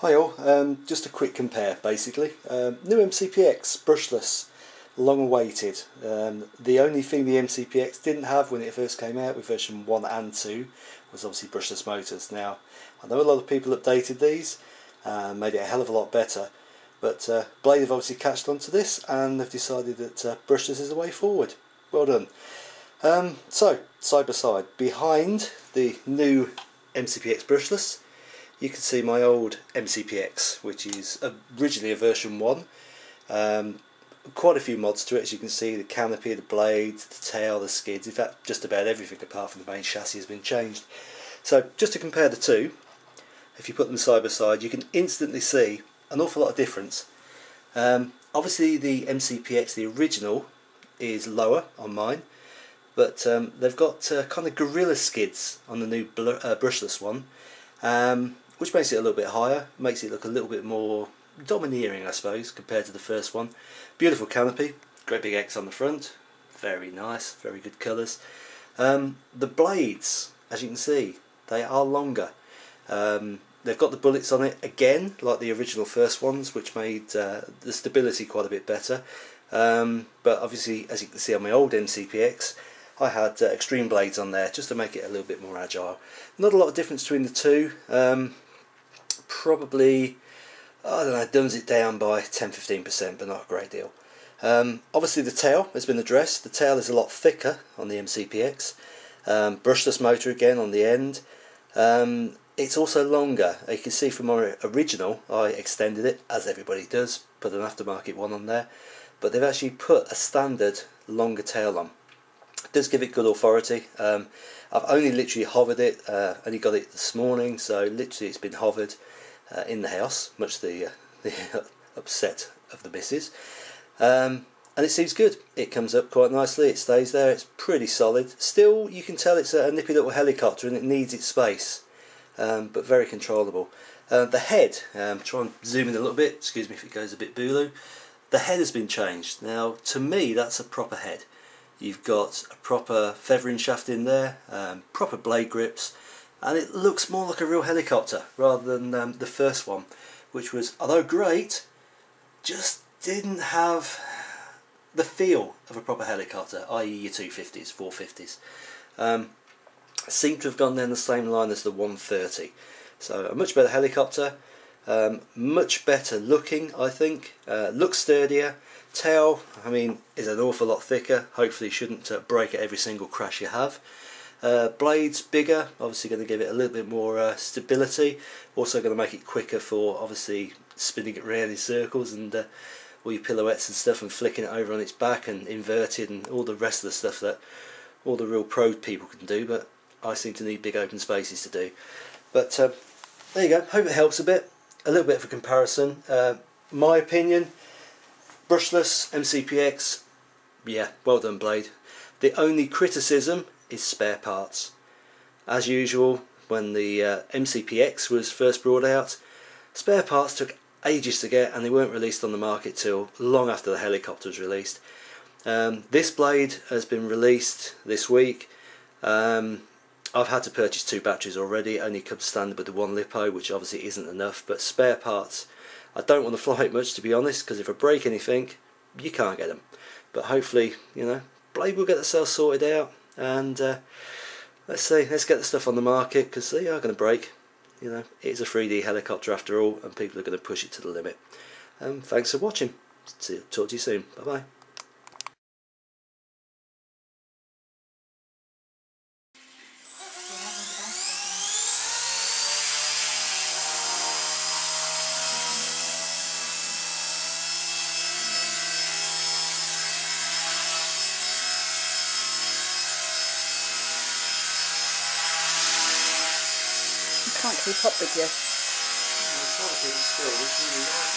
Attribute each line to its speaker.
Speaker 1: Hi all, just a quick compare basically. New MCPX Brushless, long awaited. The only thing the MCPX didn't have when it first came out with version 1 and 2 was obviously brushless motors. Now, I know a lot of people updated these, made it a hell of a lot better, but Blade have obviously catched on to this and they've decided that brushless is the way forward. Well done. So, side by side, behind the new MCPX Brushless, you can see my old MCPX, which is originally a version 1. Quite a few mods to it, as you can see. The canopy, the blades, the tail, the skids, in fact just about everything apart from the main chassis has been changed. So just to compare the two, if you put them side by side, you can instantly see an awful lot of difference. Obviously the MCPX, the original, is lower on mine, but they've got kind of gorilla skids on the new brushless one, which makes it a little bit higher, makes it look a little bit more domineering, I suppose, compared to the first one. Beautiful canopy, great big X on the front, very nice, very good colours. The blades, as you can see, they are longer. They've got the bullets on it again, like the original first ones, which made the stability quite a bit better. But obviously, as you can see on my old MCPX, I had extreme blades on there just to make it a little bit more agile. Not a lot of difference between the two. Probably, I don't know, dumbs it down by 10-15%, but not a great deal. Obviously the tail has been addressed. The tail is a lot thicker on the MCPX. Brushless motor again on the end. It's also longer. You can see from my original, I extended it, as everybody does, put an aftermarket one on there, but they've actually put a standard longer tail on. It does give it good authority. I've only literally hovered it, only got it this morning, so literally it's been hovered in the house, much the upset of the missus, and it seems good. It comes up quite nicely, it stays there, it's pretty solid. Still, you can tell it's a nippy little helicopter and it needs its space, but very controllable. The head, try and zoom in a little bit, excuse me if it goes a bit booloo. The head has been changed. Now, to me, that's a proper head. You've got a proper feathering shaft in there, proper blade grips, and it looks more like a real helicopter rather than the first one, which was, although great, just didn't have the feel of a proper helicopter, i.e. your 250s, 450s. Seemed to have gone down the same line as the 130. So a much better helicopter, much better looking, I think, looks sturdier. Tail, I mean, is an awful lot thicker, hopefully shouldn't break at every single crash you have. Blades bigger, obviously going to give it a little bit more stability, also going to make it quicker for obviously spinning it round in circles and all your pirouettes and stuff, and flicking it over on its back and inverted and all the rest of the stuff that all the real pro people can do, but I seem to need big open spaces to do. But there you go, hope it helps a bit, a little bit of a comparison. My opinion, brushless MCPX, yeah, well done Blade. The only criticism is spare parts. As usual, when the MCPX was first brought out, spare parts took ages to get and they weren't released on the market till long after the helicopter was released. This Blade has been released this week. I've had to purchase 2 batteries already, only comes standard with the 1 lipo, which obviously isn't enough, but spare parts, I don't want to fly it much, to be honest, because if I break anything, you can't get them. But hopefully, you know, Blade will get themselves sorted out, and let's see, let's get the stuff on the market, because they are going to break. You know, it's a 3D helicopter after all, and people are going to push it to the limit. Thanks for watching. Talk to you soon. Bye bye.
Speaker 2: Can't keep up with you.
Speaker 1: I'm trying to keep it still, it's really nice.